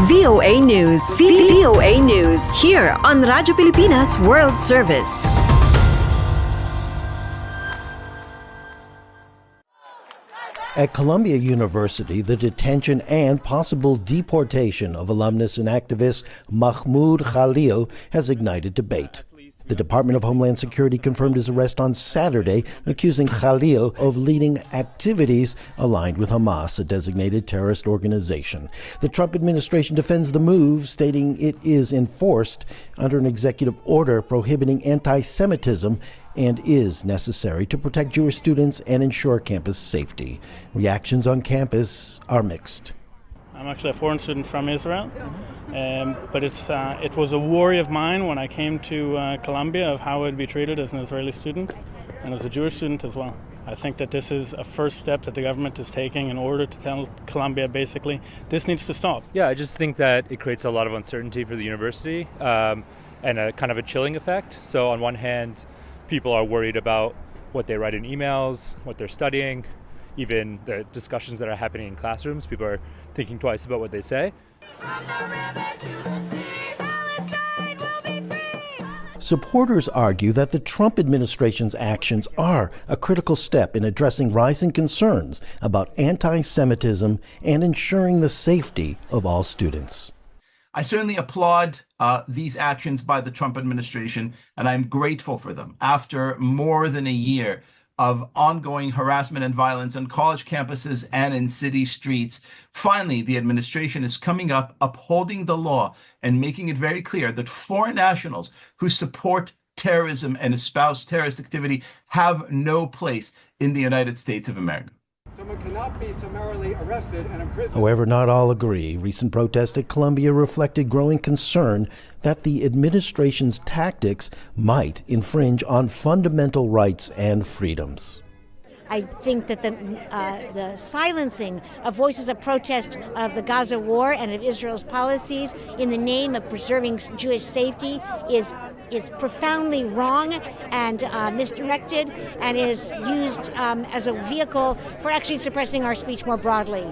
VOA News. VOA News. Here on Radyo Pilipinas World Service. At Columbia University, the detention and possible deportation of alumnus and activist Mahmoud Khalil has ignited debate. The Department of Homeland Security confirmed his arrest on Saturday, accusing Khalil of leading activities aligned with Hamas, a designated terrorist organization. The Trump administration defends the move, stating it is enforced under an executive order prohibiting anti-Semitism and is necessary to protect Jewish students and ensure campus safety. Reactions on campus are mixed. I'm actually a foreign student from Israel, but it was a worry of mine when I came to Columbia of how I'd be treated as an Israeli student and as a Jewish student as well. I think that this is a first step that the government is taking in order to tell Columbia basically this needs to stop. Yeah, I just think that it creates a lot of uncertainty for the university and a kind of a chilling effect. So on one hand, people are worried about what they write in emails, what they're studying, even the discussions that are happening in classrooms. People are thinking twice about what they say. Supporters argue that the Trump administration's actions are a critical step in addressing rising concerns about anti-Semitism and ensuring the safety of all students. I certainly applaud these actions by the Trump administration, and I'm grateful for them. After more than a year of ongoing harassment and violence on college campuses and in city streets, finally, the administration is coming up, upholding the law, and making it very clear that foreign nationals who support terrorism and espouse terrorist activity have no place in the United States of America. Someone cannot be summarily arrested and imprisoned. However, not all agree. Recent protests at Columbia reflected growing concern that the administration's tactics might infringe on fundamental rights and freedoms. I think that the silencing of voices of protest of the Gaza war and of Israel's policies in the name of preserving Jewish safety is profoundly wrong and misdirected, and is used as a vehicle for actually suppressing our speech more broadly.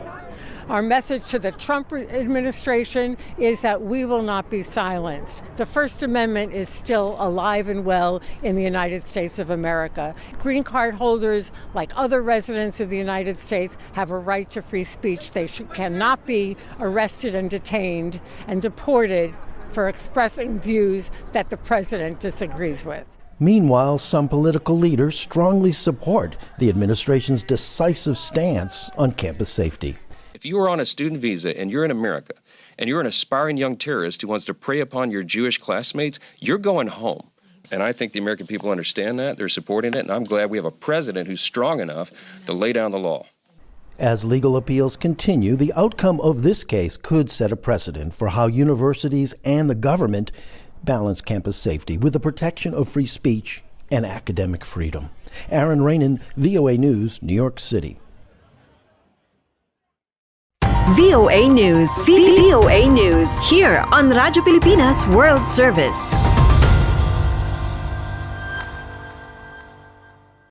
Our message to the Trump administration is that we will not be silenced. The First Amendment is still alive and well in the United States of America. Green card holders, like other residents of the United States, have a right to free speech. They cannot be arrested and detained and deported for expressing views that the president disagrees with. Meanwhile, some political leaders strongly support the administration's decisive stance on campus safety. If you are on a student visa and you're in America and you're an aspiring young terrorist who wants to prey upon your Jewish classmates, you're going home. And I think the American people understand that. They're supporting it. And I'm glad we have a president who's strong enough to lay down the law. As legal appeals continue, the outcome of this case could set a precedent for how universities and the government balance campus safety with the protection of free speech and academic freedom. Aron, Ranen, VOA News, New York City. VOA News. VOA News. Here on Radyo Pilipinas World Service.